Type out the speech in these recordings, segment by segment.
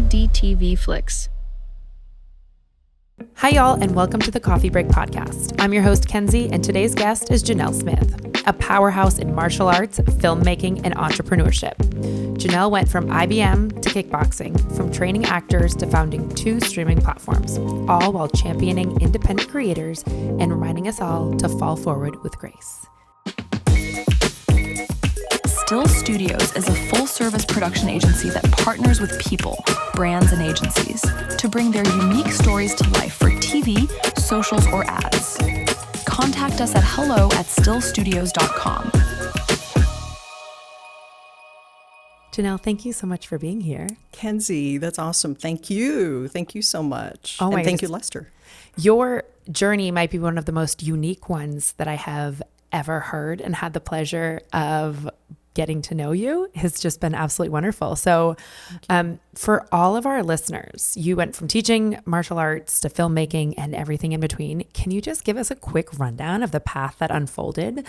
IDTV FLIX. Hi, y'all, and welcome to the Coffee Break Podcast. I'm your host, Kenzie, and today's guest is Janell Smith, a powerhouse in martial arts, filmmaking, and entrepreneurship. Janell went from IBM to kickboxing, from training actors to founding 2 streaming platforms, all while championing independent creators and reminding us all to fall forward with grace. STLL Studios is a full-service production agency that partners with people, brands, and agencies to bring their unique stories to life for TV, socials, or ads. Contact us at hello@stllstudios.com. Janell, thank you so much for being here. Kenzie, that's awesome. Thank you. Thank you so much. Oh, and thank you, Lester. Your journey might be one of the most unique ones that I have ever heard and had the pleasure of getting to know you. Has just been absolutely wonderful. So for all of our listeners, you went from teaching martial arts to filmmaking and everything in between. Can you just give us a quick rundown of the path that unfolded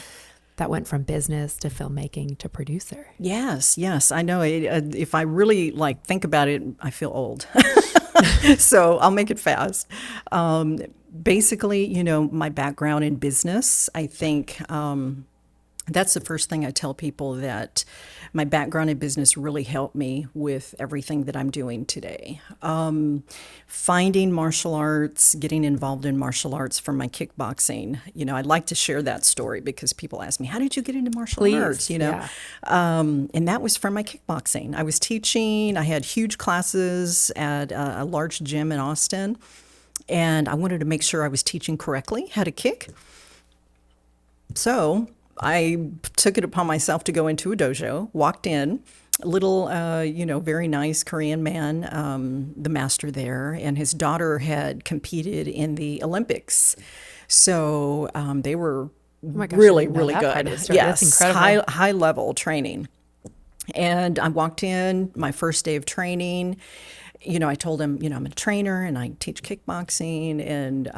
that went from business to filmmaking to producer? Yes. I know. If I really think about it, I feel old. So I'll make it fast. Basically, my background in business, I think that's the first thing I tell people, that my background in business really helped me with everything that I'm doing today. Finding martial arts, getting involved in martial arts from my kickboxing. I'd like to share that story because people ask me, how did you get into martial arts? Yeah. And that was from my kickboxing. I was teaching. I had huge classes at a large gym in Austin. And I wanted to make sure I was teaching correctly how to kick. So I took it upon myself to go into a dojo, walked in, a little, very nice Korean man, the master there, and his daughter had competed in the Olympics. So they were really good. Yes, that's incredible. High level training. And I walked in, my first day of training. I told him, I'm a trainer and I teach kickboxing. And,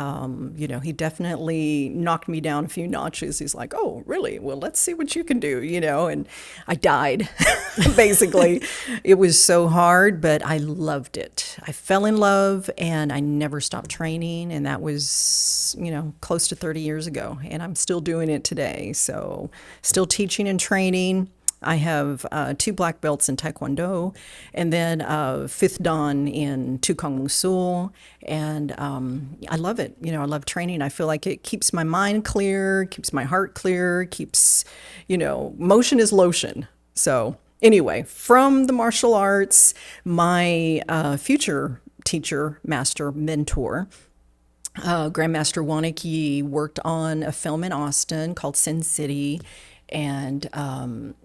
he definitely knocked me down a few notches. He's like, oh, really? Well, let's see what you can do, and I died, basically. It was so hard, but I loved it. I fell in love and I never stopped training. And that was, close to 30 years ago. And I'm still doing it today. So still teaching and training. I have 2 black belts in Taekwondo, and then 5th Dan in Tukang Musul, and I love it. I love training. I feel like it keeps my mind clear, keeps my heart clear, keeps, motion is lotion. So anyway, from the martial arts, my future teacher, master, mentor, Grandmaster Waneke, worked on a film in Austin called Sin City. And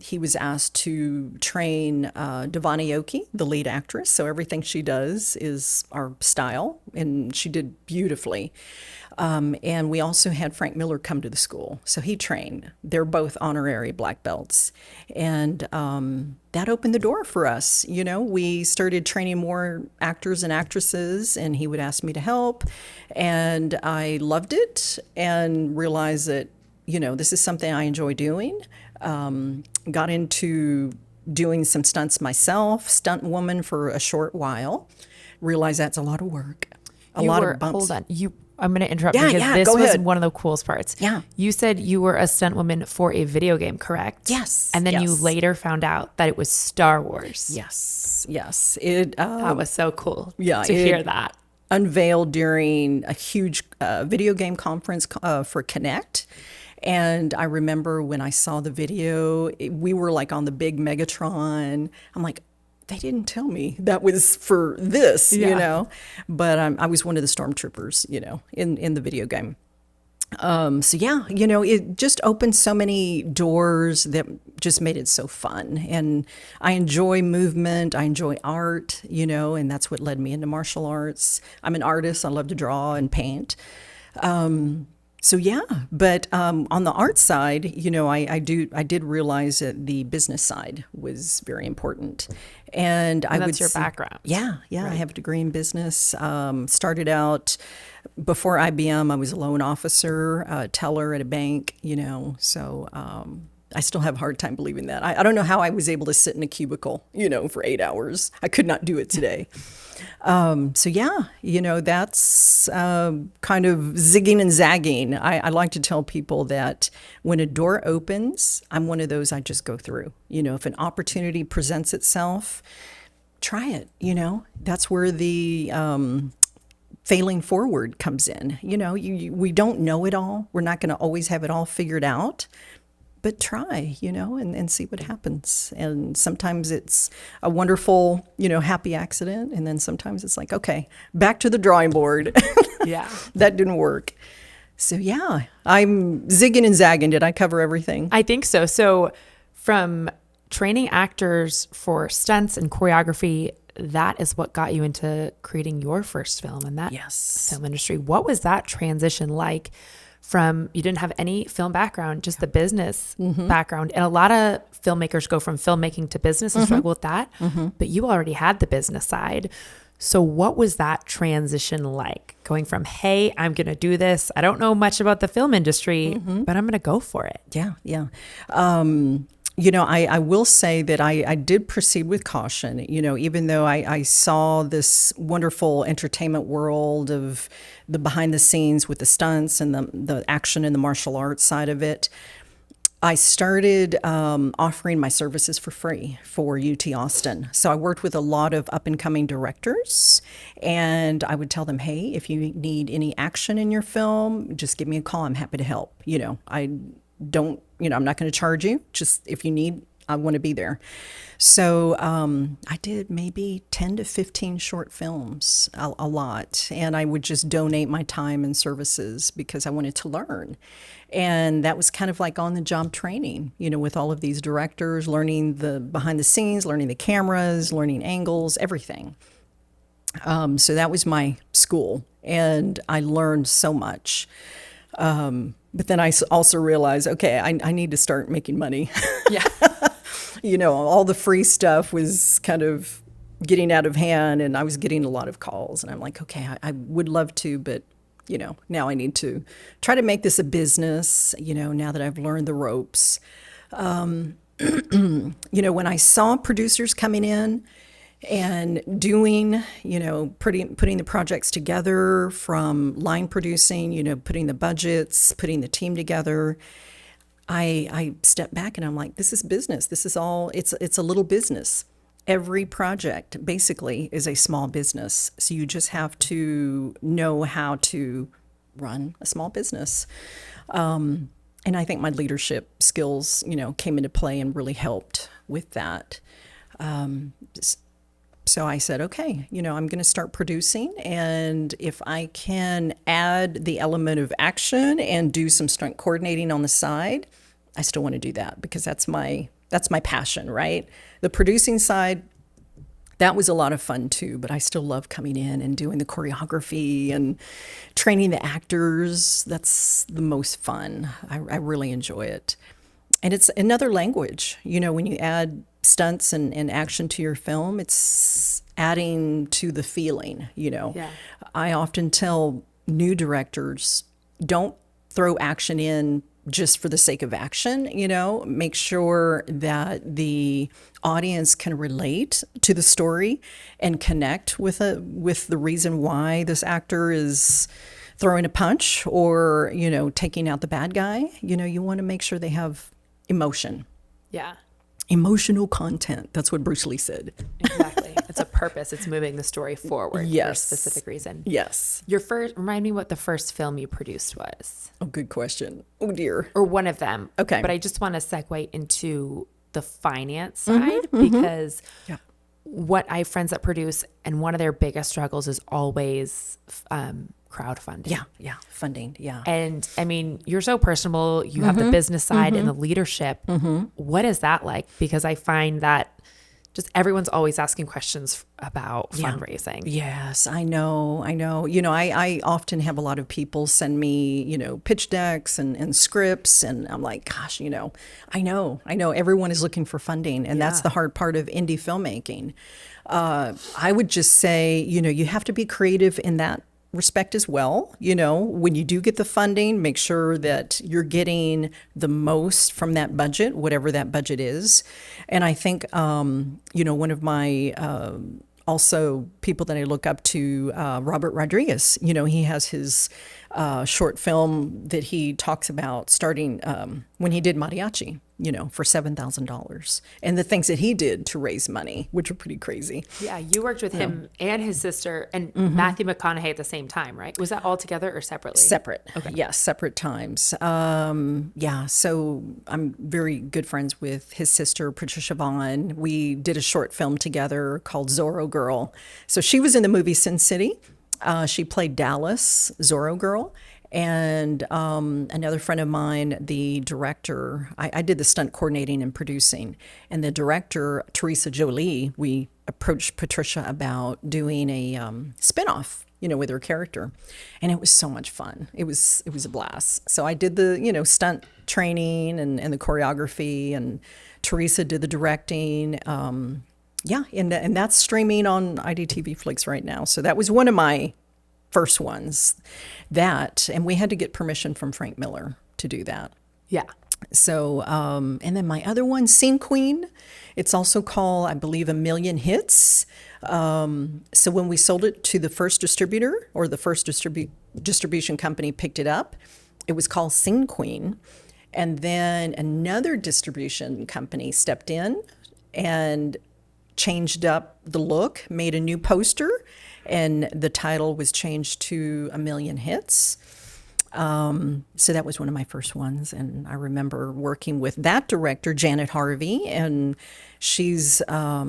he was asked to train Devani Aoki, the lead actress. So everything she does is our style, and she did beautifully. And we also had Frank Miller come to the school. So he trained. They're both honorary black belts. And that opened the door for us. We started training more actors and actresses, and he would ask me to help. And I loved it and realized that this is something I enjoy doing. Got into doing some stunts myself, stunt woman for a short while. Realized that's a lot of work, a lot of bumps. Hold on. I'm going to interrupt because this was ahead. one of the coolest parts. Yeah. You said you were a stunt woman for a video game, correct? Yes. And then you later found out that it was Star Wars. Yes. That was so cool to hear that. Unveiled during a huge video game conference for Connect. And I remember when I saw the video, we were on the big Megatron. I'm like, they didn't tell me that was for this, But I was one of the stormtroopers, in the video game. It just opened so many doors that just made it so fun. And I enjoy movement. I enjoy art, and that's what led me into martial arts. I'm an artist. I love to draw and paint. But on the art side, I did realize that the business side was very important. And that's your background. Yeah. Right. I have a degree in business. Started out before IBM. I was a loan officer, teller at a bank, so I still have a hard time believing that. I don't know how I was able to sit in a cubicle, for 8 hours. I could not do it today. So yeah, that's kind of zigging and zagging. I like to tell people that when a door opens, I'm one of those I just go through. If an opportunity presents itself, try it. That's where the failing forward comes in. We don't know it all. We're not going to always have it all figured out. But try, and see what happens. And sometimes it's a wonderful, happy accident. And then sometimes it's like, okay, back to the drawing board. Yeah. That didn't work. So yeah, I'm zigging and zagging. Did I cover everything? I think so. So from training actors for stunts and choreography, that is what got you into creating your first film in that film industry. What was that transition like? From you didn't have any film background, just the business background. And a lot of filmmakers go from filmmaking to business and struggle with that. But you already had the business side. So what was that transition like? Going from, hey, I'm going to do this. I don't know much about the film industry, but I'm going to go for it. Yeah. I will say that I did proceed with caution, even though I saw this wonderful entertainment world of the behind the scenes with the stunts and the action and the martial arts side of it. I started offering my services for free for UT Austin. So I worked with a lot of up and coming directors, and I would tell them, hey, if you need any action in your film, just give me a call. I'm happy to help. I'm not going to charge you. Just if you need, I want to be there. So I did maybe 10 to 15 short films, a lot. And I would just donate my time and services because I wanted to learn. And that was kind of like on the job training, with all of these directors, learning the behind the scenes, learning the cameras, learning angles, everything. So that was my school. And I learned so much. But then I also realized, okay, I need to start making money. Yeah. All the free stuff was kind of getting out of hand, and I was getting a lot of calls. And I'm like, okay, I would love to, but, now I need to try to make this a business, now that I've learned the ropes. When I saw producers coming in and doing, putting the projects together from line producing, putting the budgets, putting the team together, I stepped back and I'm like, this is business. This is all, it's a little business. Every project basically is a small business. So you just have to know how to run a small business. And I think my leadership skills, came into play and really helped with that. So I said, okay, I'm going to start producing. And if I can add the element of action and do some stunt coordinating on the side, I still want to do that because that's my passion, right? The producing side, that was a lot of fun too, but I still love coming in and doing the choreography and training the actors. That's the most fun. I really enjoy it. And it's another language, when you add stunts and action to your film, it's adding to the feeling, Yeah. I often tell new directors, don't throw action in just for the sake of action, make sure that the audience can relate to the story and connect with the reason why this actor is throwing a punch or, taking out the bad guy. You want to make sure they have emotion. Yeah. Emotional content. That's what Bruce Lee said. Exactly. It's a purpose. It's moving the story forward for a specific reason. Yes. Remind me what the first film you produced was. Oh, good question. Oh, dear. Or one of them. Okay. But I just want to segue into the finance side because what I have friends that produce, and one of their biggest struggles is always crowdfunding. Yeah. Funding. Yeah. And I mean, you're so personable. You have the business side and the leadership. What is that like? Because I find that just everyone's always asking questions about fundraising. Yes, I know. I often have a lot of people send me, pitch decks and scripts. And I'm like, gosh, I know everyone is looking for funding. And that's the hard part of indie filmmaking. I would just say, you have to be creative in that respect as well. When you do get the funding, make sure that you're getting the most from that budget, whatever that budget is. And I think, one of my also people that I look up to, Robert Rodriguez, he has his short film that he talks about starting when he did Mariachi, for $7,000, and the things that he did to raise money, which are pretty crazy. Yeah, you worked with him and his sister and Matthew McConaughey at the same time, right? Was that all together or separately? Separate. Okay. Yes, separate times. So I'm very good friends with his sister, Patricia Vaughn. We did a short film together called Zorro Girl. So she was in the movie Sin City. She played Dallas, Zorro Girl. And another friend of mine, the director, I did the stunt coordinating and producing. And the director, Teresa Jolie, we approached Patricia about doing a spinoff, with her character. And it was so much fun. It was a blast. So I did the, stunt training and the choreography, and Teresa did the directing. And that's streaming on IDTV FLIX right now. So that was one of my first ones. And we had to get permission from Frank Miller to do that. Yeah. So, and then my other one, Scene Queen, it's also called, I believe, 1,000,000 Hits. So when we sold it to the first distributor, or the first distribution company picked it up, it was called Scene Queen. And then another distribution company stepped in and changed up the look, made a new poster, and the title was changed to 1,000,000 Hits. So that was one of my first ones. And I remember working with that director, Janet Harvey, and she's, I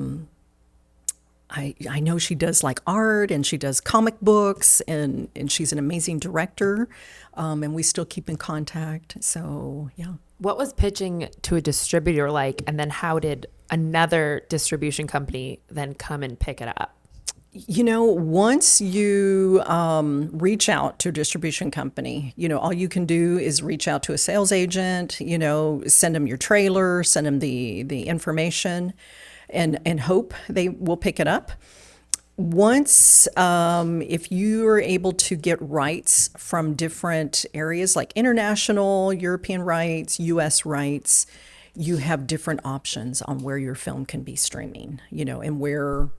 know she does like art, and she does comic books, and she's an amazing director. And we still keep in contact. So, yeah. What was pitching to a distributor like, and then how did another distribution company then come and pick it up? Once you reach out to a distribution company, all you can do is reach out to a sales agent, send them your trailer, send them the information, and hope they will pick it up. Once, if you are able to get rights from different areas like international, European rights, U.S. rights, you have different options on where your film can be streaming, and where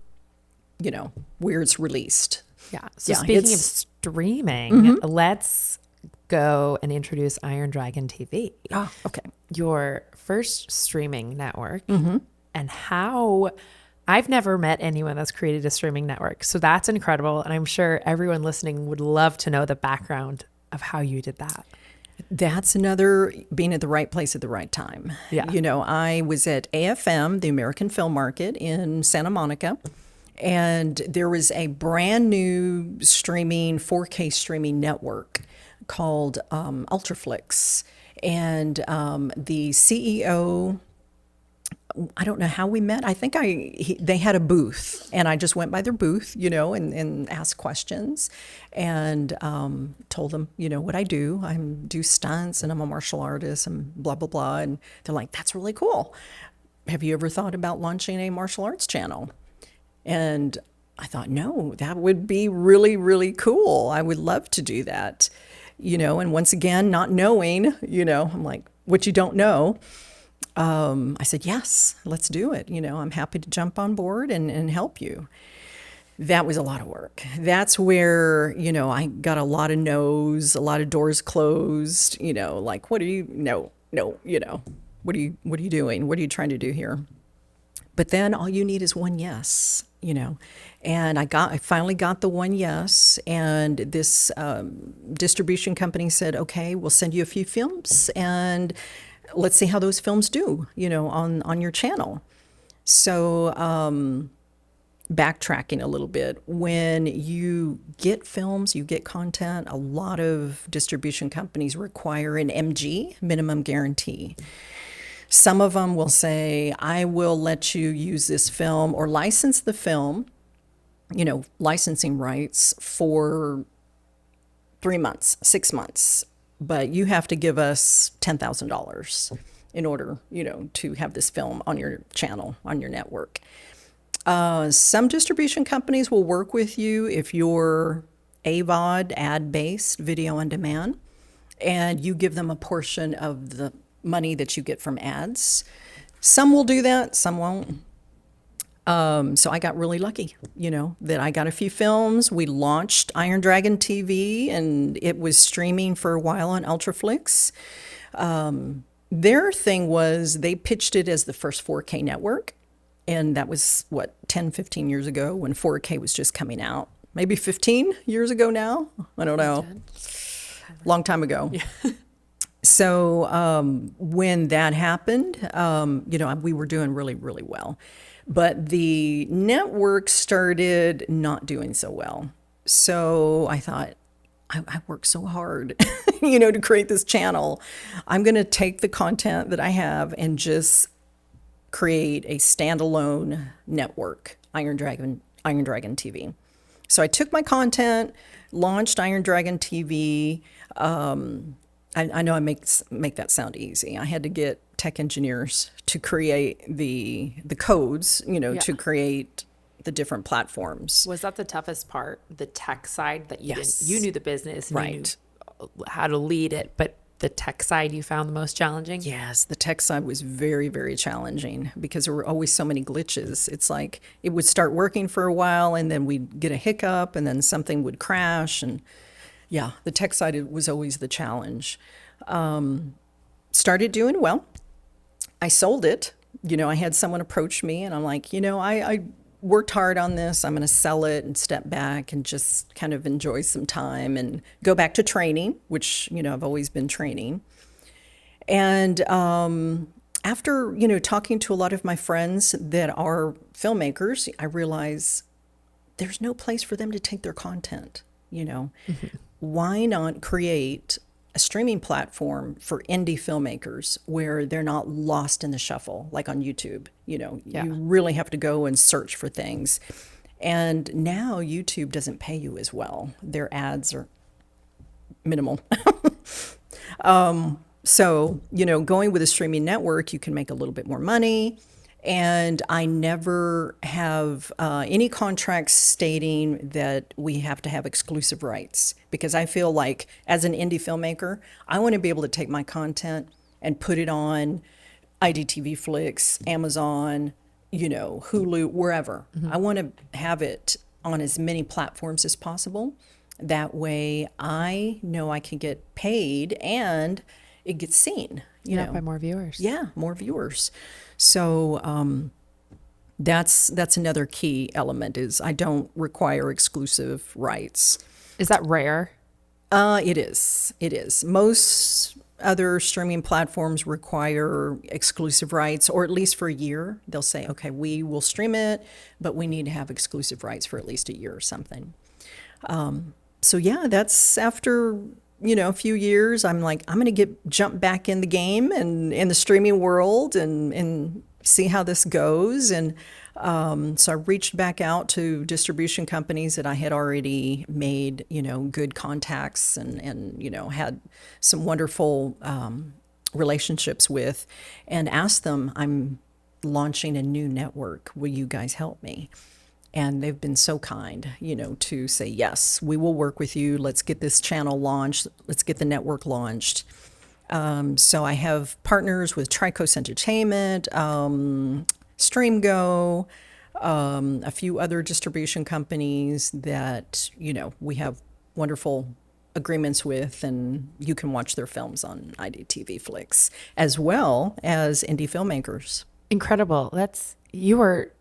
it's released. Yeah. So speaking of streaming, let's go and introduce Iron Dragon TV. Oh, okay. Your first streaming network, and how I've never met anyone that's created a streaming network. So that's incredible. And I'm sure everyone listening would love to know the background of how you did that. That's another being at the right place at the right time. Yeah. I was at AFM, the American Film Market in Santa Monica. And there was a brand new 4K streaming network called Ultraflix. And the CEO, I don't know how we met. I think they had a booth, and I just went by their booth, and asked questions, and told them, what I do. I do stunts, and I'm a martial artist, and blah, blah, blah. And they're like, that's really cool. Have you ever thought about launching a martial arts channel? And I thought, no, that would be really, really cool. I would love to do that, and once again, not knowing, I'm like, what you don't know. I said, yes, let's do it. I'm happy to jump on board and help you. That was a lot of work. That's where, I got a lot of no's, a lot of doors closed, like, what are you, no, what are you doing? What are you trying to do here? But then all you need is one yes, and I finally got the one yes. And this distribution company said, okay, we'll send you a few films, and let's see how those films do, on your channel. So backtracking a little bit, when you get films, you get content, a lot of distribution companies require an MG, minimum guarantee. Some of them will say, I will let you use this film or license the film, licensing rights for 3 months, 6 months. But you have to give us $10,000 in order, to have this film on your channel, on your network. Some distribution companies will work with you if you're AVOD, ad-based, video on demand, and you give them a portion of the money that you get from ads. Some will do that, some won't. So I got really lucky, that I got a few films. We launched Iron Dragon TV, and it was streaming for a while on Ultraflix. Their thing was they pitched it as the first 4K network. And that was, 10, 15 years ago when 4K was just coming out. Maybe 15 years ago now? I don't know. Long time ago. Yeah. So when that happened, we were doing really, really well. But the network started not doing so well. So I thought, I worked so hard, to create this channel. I'm going to take the content that I have and just create a standalone network, Iron Dragon TV. So I took my content, launched Iron Dragon TV. I know I make that sound easy. I had to get tech engineers to create the codes, to create the different platforms. Was that the toughest part, the tech side that you knew the business, and right? You knew how to lead it, but the tech side you found the most challenging? Yes, the tech side was very, very challenging because there were always so many glitches. It's like it would start working for a while and then we'd get a hiccup and then something would crash. And yeah, the tech side was always the challenge. Started doing well. I sold it. I had someone approach me and I'm like, I worked hard on this. I'm going to sell it and step back and just kind of enjoy some time and go back to training, which, I've always been training. And after, talking to a lot of my friends that are filmmakers, I realize there's no place for them to take their content, Mm-hmm. Why not create a streaming platform for indie filmmakers where they're not lost in the shuffle, like on YouTube. You really have to go and search for things. And now YouTube doesn't pay you as well. Their ads are minimal. So, going with a streaming network, you can make a little bit more money. And I never have any contracts stating that we have to have exclusive rights, because I feel like as an indie filmmaker, I want to be able to take my content and put it on IDTV FLIX, Amazon, Hulu, wherever. Mm-hmm. I want to have it on as many platforms as possible. That way I know I can get paid and it gets seen. By more viewers. Yeah, more viewers. So that's another key element is I don't require exclusive rights. Is that rare? It is. It is. Most other streaming platforms require exclusive rights, or at least for a year. They'll say, okay, we will stream it, but we need to have exclusive rights for at least a year or something. So yeah, that's after a few years, I'm like, I'm going to jump back in the game and in the streaming world and see how this goes. And so I reached back out to distribution companies that I had already made, good contacts and had some wonderful relationships with, and asked them, I'm launching a new network. Will you guys help me? And they've been so kind, to say, yes, we will work with you. Let's get this channel launched. Let's get the network launched. So I have partners with Tricos Entertainment, StreamGo, a few other distribution companies that, we have wonderful agreements with, and you can watch their films on IDTV FLIX, as well as Indie Filmmakers. Incredible. You are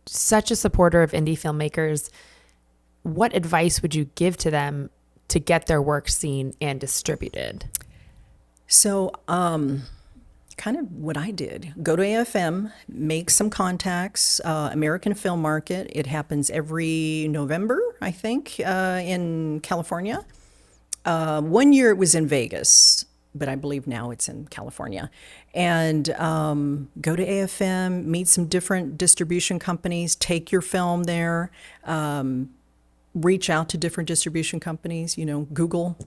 such a supporter of indie filmmakers. What advice would you give to them to get their work seen and distributed? So, kind of what I did, go to AFM, make some contacts, American Film Market. It happens every November, I think, in California. 1 year it was in Vegas, but I believe now it's in California. And go to AFM, meet some different distribution companies, take your film there, reach out to different distribution companies, Google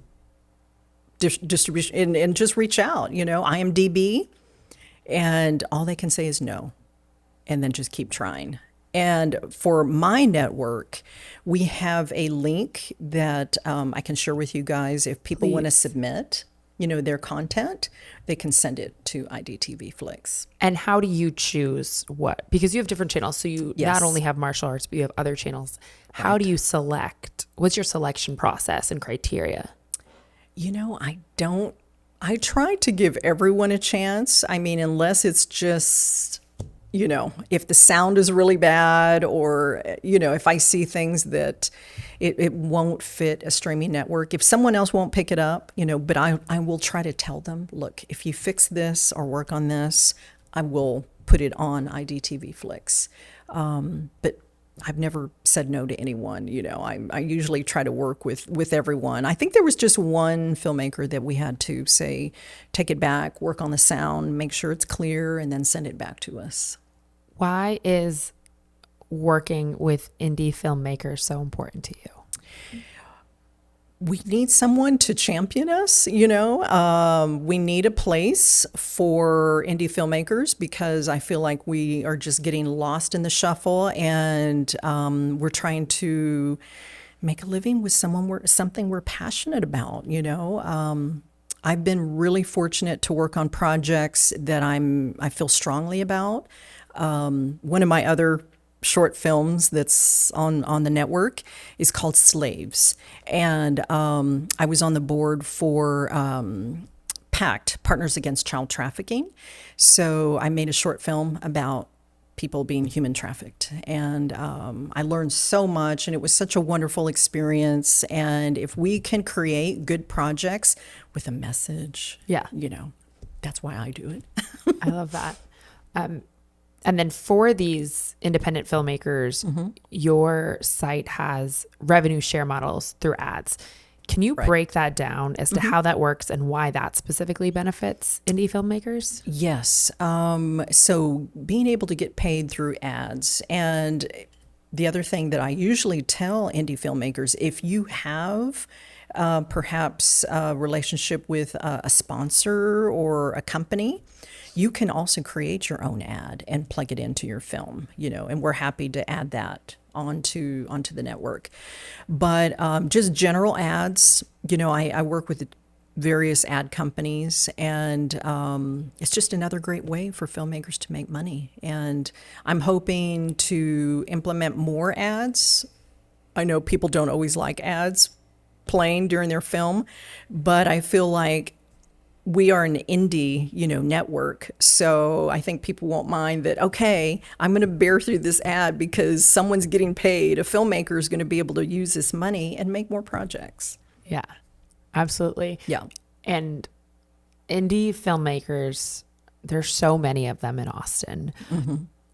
distribution and just reach out, IMDb, and all they can say is no, and then just keep trying. And for my network, we have a link that I can share with you guys. If people want to submit, their content, they can send it to IDTV FLIX. And how do you choose what? Because you have different channels. So you not only have martial arts, but you have other channels. How do you select? What's your selection process and criteria? I try to give everyone a chance. I mean, unless it's just, if the sound is really bad, or, if I see things that it won't fit a streaming network, if someone else won't pick it up, but I will try to tell them, look, if you fix this or work on this, I will put it on IDTV FLIX. But I've never said no to anyone. I usually try to work with everyone. I think there was just one filmmaker that we had to say, take it back, work on the sound, make sure it's clear, and then send it back to us. Why is working with indie filmmakers so important to you? We need someone to champion us, we need a place for indie filmmakers, because I feel like we are just getting lost in the shuffle, and we're trying to make a living with something we're passionate about, I've been really fortunate to work on projects that I feel strongly about. One of my other short films that's on the network is called Slaves. And I was on the board for PACT, Partners Against Child Trafficking. So I made a short film about people being human trafficked. And I learned so much, and it was such a wonderful experience. And if we can create good projects with a message, that's why I do it. I love that. And then for these independent filmmakers, your site has revenue share models through ads. Can you break that down as to how that works and why that specifically benefits indie filmmakers? Yes. So being able to get paid through ads. And the other thing that I usually tell indie filmmakers, if you have perhaps a relationship with a sponsor or a company, you can also create your own ad and plug it into your film, and we're happy to add that onto the network. But just general ads, I work with various ad companies, and it's just another great way for filmmakers to make money. And I'm hoping to implement more ads. I know people don't always like ads playing during their film, but I feel like we are an indie, network. So I think people won't mind that, okay, I'm going to bear through this ad because someone's getting paid. A filmmaker is going to be able to use this money and make more projects. Yeah, absolutely. Yeah. And indie filmmakers, there's so many of them in Austin.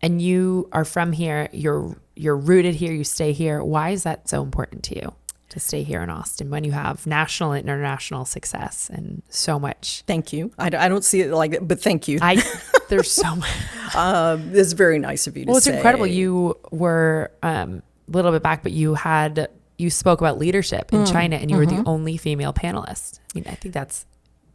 And you are from here, you're rooted here, you stay here. Why is that so important to you to stay here in Austin when you have national and international success and so much? Thank you. I don't see it like that, but thank you. There's so much. It's very nice of you to say. Well, it's incredible. You were a little bit back, but you spoke about leadership in China, and you were the only female panelist. I mean, I think that's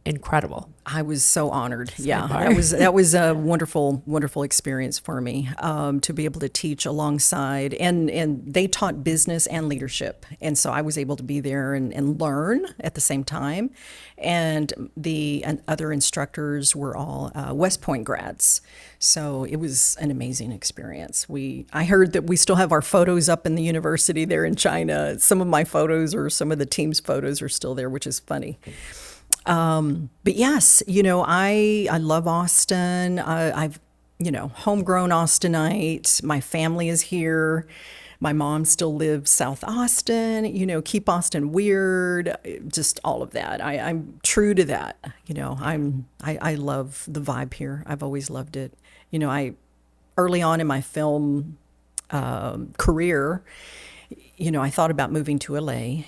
incredible. I was so honored. That was a wonderful, wonderful experience for me, to be able to teach alongside, and they taught business and leadership. And so I was able to be there and learn at the same time. And the other instructors were all West Point grads. So it was an amazing experience. I heard that we still have our photos up in the university there in China. Some of my photos or some of the team's photos are still there, which is funny. But yes, I love Austin. I've, homegrown Austinite. My family is here. My mom still lives South Austin, keep Austin weird, just all of that. I'm true to that. I love the vibe here. I've always loved it. Early on in my film, career, I thought about moving to LA,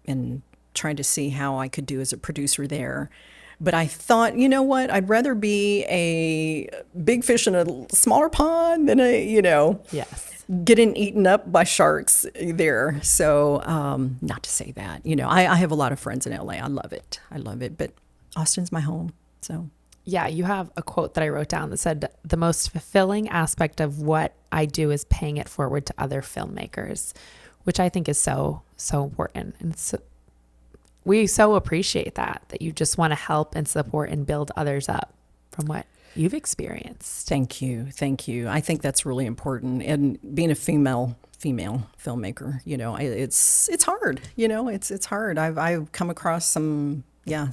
and trying to see how I could do as a producer there. But I thought, you know what, I'd rather be a big fish in a smaller pond than getting eaten up by sharks there. So not to say that, I have a lot of friends in LA. I love it. But Austin's my home. So Yeah, you have a quote that I wrote down that said, the most fulfilling aspect of what I do is paying it forward to other filmmakers, which I think is so, so important. And we so appreciate that you just want to help and support and build others up from what you've experienced. Thank you. Thank you. I think that's really important. And being a female filmmaker, it's hard, it's hard. I've come across some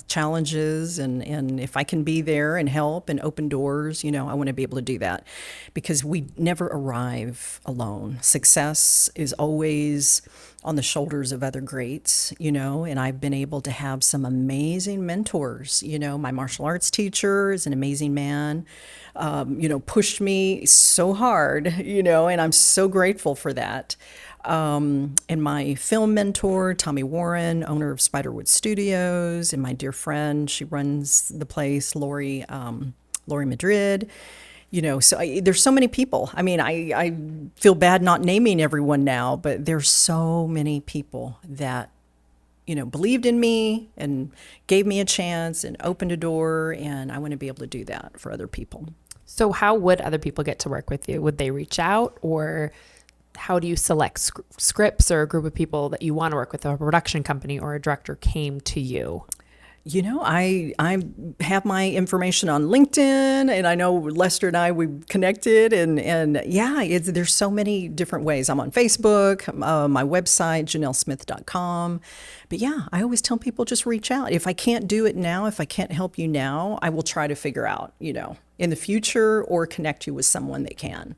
challenges, and if I can be there and help and open doors, I want to be able to do that, because we never arrive alone. Success is always on the shoulders of other greats, and I've been able to have some amazing mentors. My martial arts teacher is an amazing man, pushed me so hard, and I'm so grateful for that. And my film mentor, Tommy Warren, owner of Spiderwood Studios, and my dear friend, she runs the place, Lori Madrid. There's so many people. I mean, I feel bad not naming everyone now, but there's so many people that, believed in me and gave me a chance and opened a door, and I want to be able to do that for other people. So how would other people get to work with you? Would they reach out, or how do you select scripts or a group of people that you want to work with? A production company or a director came to you? I have my information on LinkedIn, and I know Lester and I, we've connected, and there's so many different ways. I'm on Facebook, my website, janellsmith.com. But I always tell people, just reach out. If I can't do it now, if I can't help you now, I will try to figure out, in the future, or connect you with someone that can.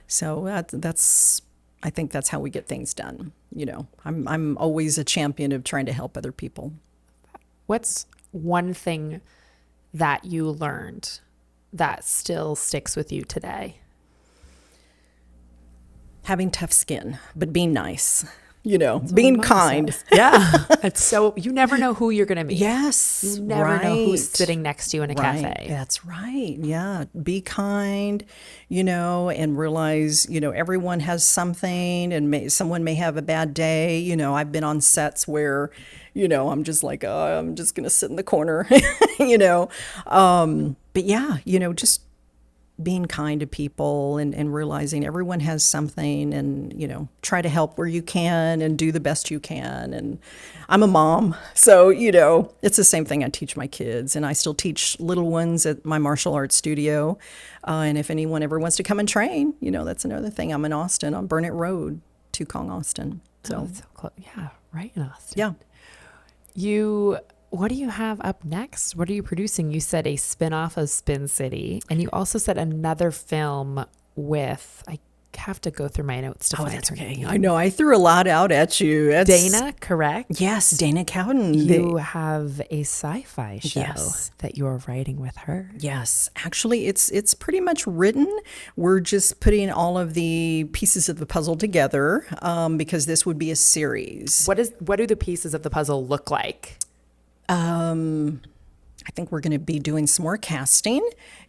So I think that's how we get things done. I'm always a champion of trying to help other people. What's one thing that you learned that still sticks with you today? Having tough skin, but being nice. Being kind. Yeah. It's so, you never know who you're going to meet. Yes. You never know who's sitting next to you in a cafe. That's right. Yeah. Be kind, and realize, everyone has something, and someone may have a bad day. I've been on sets where, I'm just like, oh, I'm just going to sit in the corner, But just being kind to people, and realizing everyone has something, and, try to help where you can and do the best you can. And I'm a mom, so, it's the same thing I teach my kids, and I still teach little ones at my martial arts studio. And if anyone ever wants to come and train, that's another thing. I'm in Austin on Burnett Road, Tukong, Austin. So, that's so close. Yeah, right in Austin. Yeah. What do you have up next? What are you producing? You said a spin-off of Spin City, and you also said another film with, I have to go through my notes to find that's her okay. name. I know, I threw a lot out at you. Dana, correct? Yes, Dana Cowden. You have a sci-fi show Yes. that you're writing with her. Yes, actually, it's pretty much written. We're just putting all of the pieces of the puzzle together, because this would be a series. What do the pieces of the puzzle look like? I think we're going to be doing some more casting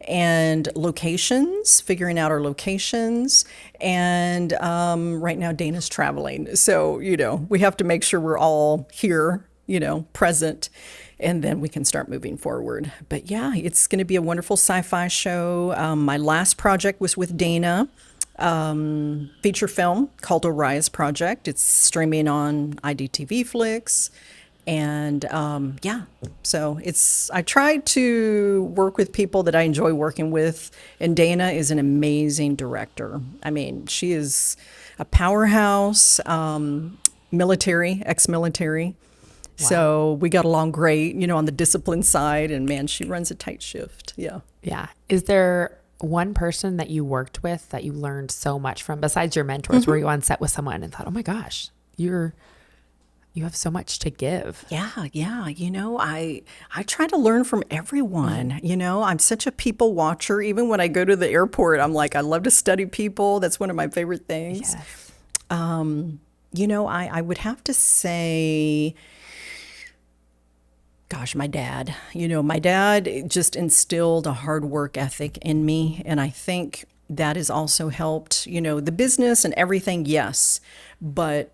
and locations, figuring out our locations. And right now, Dana's traveling. So, we have to make sure we're all here, present, and then we can start moving forward. But it's going to be a wonderful sci-fi show. My last project was with Dana. Feature film called Ori's Project. It's streaming on IDTV FLIX. And so I try to work with people that I enjoy working with. And Dana is an amazing director. I mean, she is a powerhouse, military, ex-military. Wow. So we got along great, on the discipline side. And man, she runs a tight shift. Yeah. Yeah. Is there one person that you worked with that you learned so much from, besides your mentors? Mm-hmm. Were you on set with someone and thought, oh my gosh, you have so much to give? Yeah. I try to learn from everyone. I'm such a people watcher. Even when I go to the airport, I'm like, I love to study people. That's one of my favorite things. Yes. I would have to say, gosh, my dad. My dad just instilled a hard work ethic in me. And I think that has also helped, the business and everything, yes. But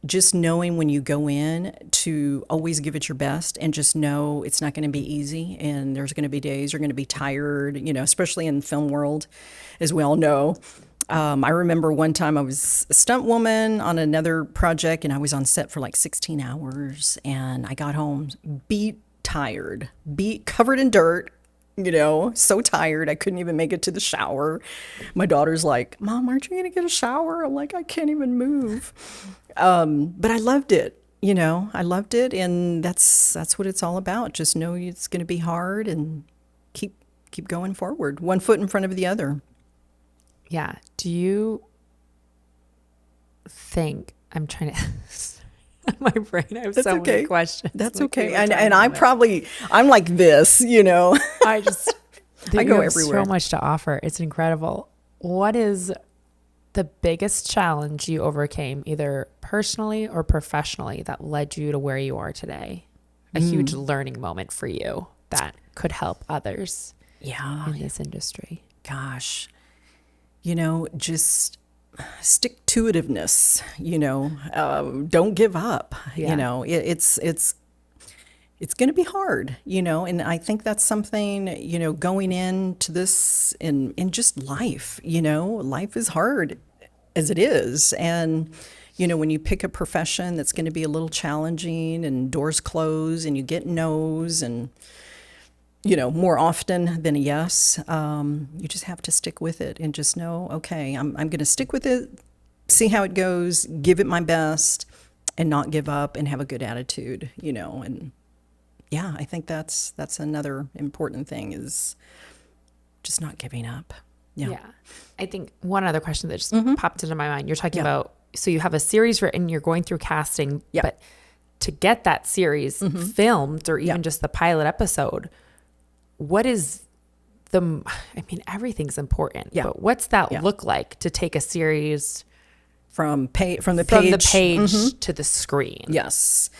just knowing when you go in to always give it your best, and just know it's not going to be easy, and there's going to be days you're going to be tired, especially in the film world, as we all know. I remember one time I was a stunt woman on another project, and I was on set for like 16 hours, and I got home tired, covered in dirt, so tired I couldn't even make it to the shower. My daughter's like, "Mom, aren't you going to get a shower?" I'm like, "I can't even move." But I loved it. I loved it, and that's what it's all about. Just know it's going to be hard, and keep going forward, one foot in front of the other. Yeah. Do you think I'm trying to my brain, I have so many questions. That's like okay. And I'm like this, I just I you go have everywhere. so much to offer. It's incredible. What is the biggest challenge you overcame, either personally or professionally, that led you to where you are today? A huge learning moment for you that could help others in this industry. Gosh, just stick-to-itiveness, don't give up. Yeah. It's going to be hard, and I think that's something, going into this in just life, life is hard as it is. And, when you pick a profession that's going to be a little challenging, and doors close and you get no's, and, more often than a yes, you just have to stick with it and just know, okay, I'm going to stick with it, see how it goes, give it my best, and not give up, and have a good attitude, and yeah, I think that's another important thing, is just not giving up. Yeah. I think one other question that just popped into my mind. You're talking Yeah. about, so you have a series written, you're going through casting, Yeah. but to get that series filmed, or even just the pilot episode, what is everything's important, but what's that look like to take a series from the page to the screen? Yes.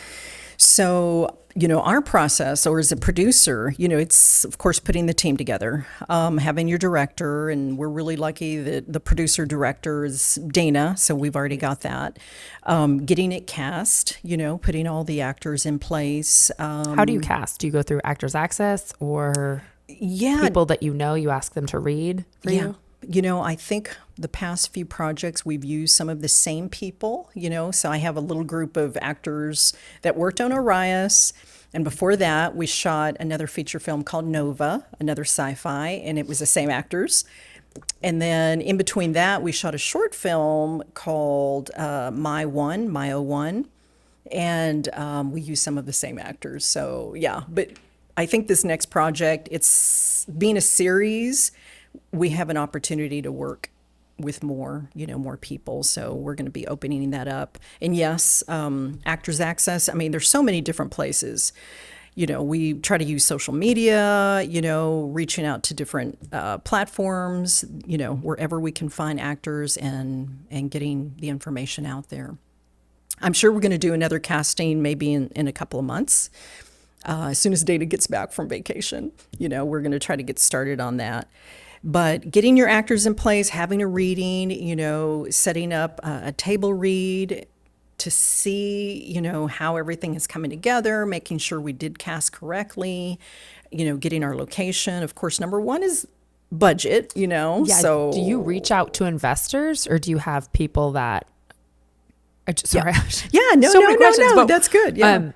So, our process, or as a producer, it's, of course, putting the team together, having your director, and we're really lucky that the producer director is Dana, so we've already got that. Getting it cast, putting all the actors in place. How do you cast? Do you go through Actors Access, or people that you ask them to read for you? I think the past few projects we've used some of the same people, so I have a little group of actors that worked on Arias. And before that, we shot another feature film called Nova, another sci-fi, and it was the same actors. And then in between that, we shot a short film called My 01. And we used some of the same actors. So, yeah. But I think this next project, it's being a series, we have an opportunity to work with more people. So we're going to be opening that up. And yes, Actors Access, there's so many different places. We try to use social media, reaching out to different platforms, wherever we can find actors, and getting the information out there. I'm sure we're going to do another casting maybe in a couple of months. As soon as Dana gets back from vacation, we're going to try to get started on that. But getting your actors in place, having a reading, setting up a table read to see, how everything is coming together, making sure we did cast correctly, getting our location. Of course, number one is budget, Yeah. So do you reach out to investors, or do you have people that... Sorry. Yeah, no, so many questions, but, that's good. Yeah.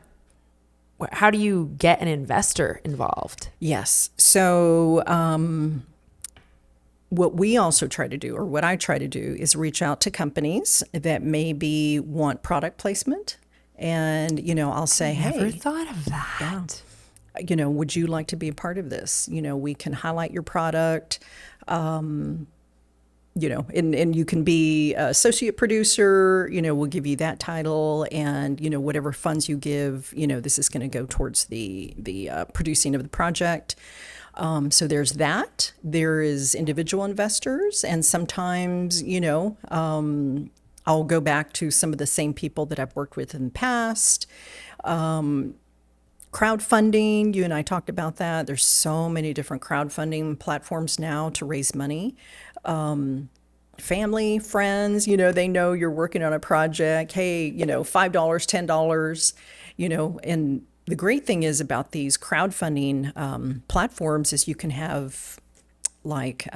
How do you get an investor involved? Yes. So what we also try to do, or what I try to do, is reach out to companies that maybe want product placement. And, I'll say, hey, Never thought of that. Would you like to be a part of this? We can highlight your product. And you can be associate producer, we'll give you that title, and, whatever funds you give, this is going to go towards the producing of the project. So there's that. There is individual investors, and sometimes, I'll go back to some of the same people that I've worked with in the past. Crowdfunding, you and I talked about that. There's so many different crowdfunding platforms now to raise money. family, friends, they know you're working on a project. Hey, $5, $10, and the great thing is about these crowdfunding platforms is you can have like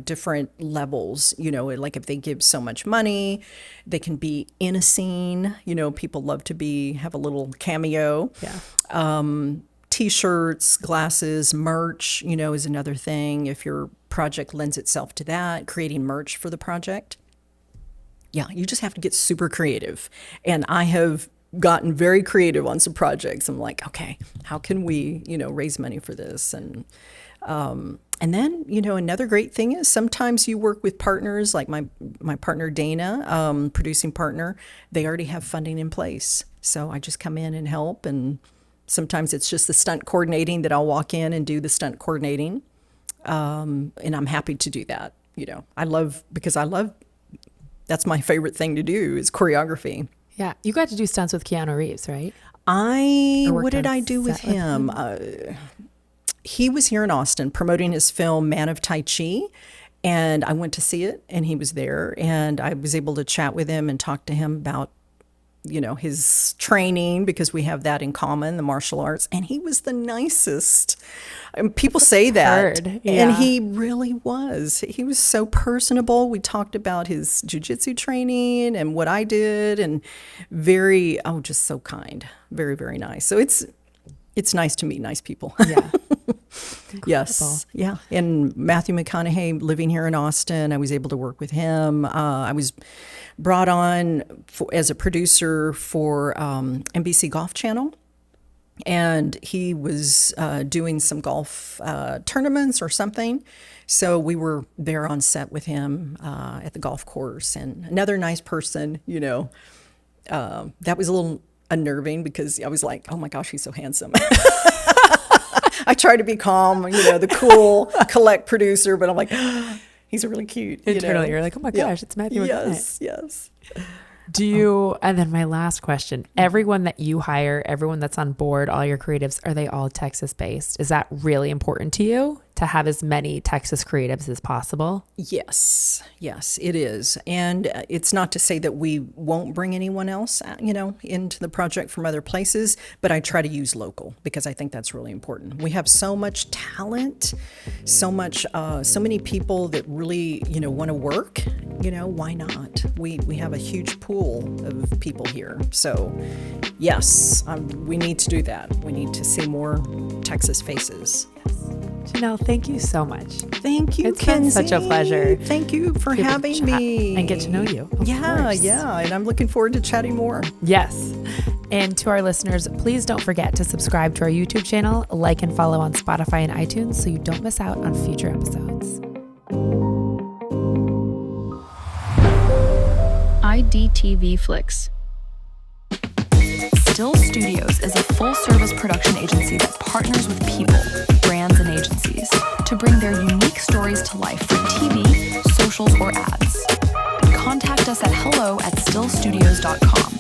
different levels, like if they give so much money, they can be in a scene, people love to have a little cameo. Yeah. T-shirts, glasses, merch, is another thing. If your project lends itself to that, creating merch for the project. Yeah, you just have to get super creative. And I have gotten very creative on some projects. I'm like, okay, how can we, raise money for this? And then, another great thing is sometimes you work with partners like my partner, Dana, producing partner, they already have funding in place. So I just come in and help. And sometimes it's just the stunt coordinating that I'll walk in and do the stunt coordinating. And I'm happy to do that. Because that's my favorite thing to do is choreography. Yeah. You got to do stunts with Keanu Reeves, right? What did I do with him? He was here in Austin promoting his film Man of Tai Chi, and I went to see it, and he was there, and I was able to chat with him and talk to him about, his training, because we have that in common, the martial arts, and he was the nicest. And people say that, and he really was. He was so personable. We talked about his jiu-jitsu training and what I did, and just so kind, very, very nice. So it's nice to meet nice people. Yeah. Yes. Yeah. And Matthew McConaughey living here in Austin, I was able to work with him. I was brought on as a producer for NBC Golf Channel. And he was doing some golf tournaments or something. So we were there on set with him at the golf course. And another nice person, that was a little unnerving because I was like, oh my gosh, he's so handsome. I try to be calm, the cool, collect producer, but I'm like, he's really cute. Internally, you're like, oh my gosh, it's Matthew McConaughey. Yes. And then my last question, everyone that you hire, everyone that's on board, all your creatives, are they all Texas based? Is that really important to you to have as many Texas creatives as possible? Yes, it is. And it's not to say that we won't bring anyone else, into the project from other places, but I try to use local because I think that's really important. We have so much talent, so many people that really, want to work, why not? We have a huge pool of people here. So yes, we need to do that. We need to see more Texas faces. Janell, thank you so much. Thank you, It's Kenzie. been such a pleasure. Thank you for having me. And get to know you. Of course. And I'm looking forward to chatting more. Yes. And to our listeners, please don't forget to subscribe to our YouTube channel, like and follow on Spotify and iTunes so you don't miss out on future episodes. IDTV FLIX. Still Studios is a full-service production agency that partners with people, brands, and agencies to bring their unique stories to life for TV, socials, or ads. Contact us at hello@stillstudios.com.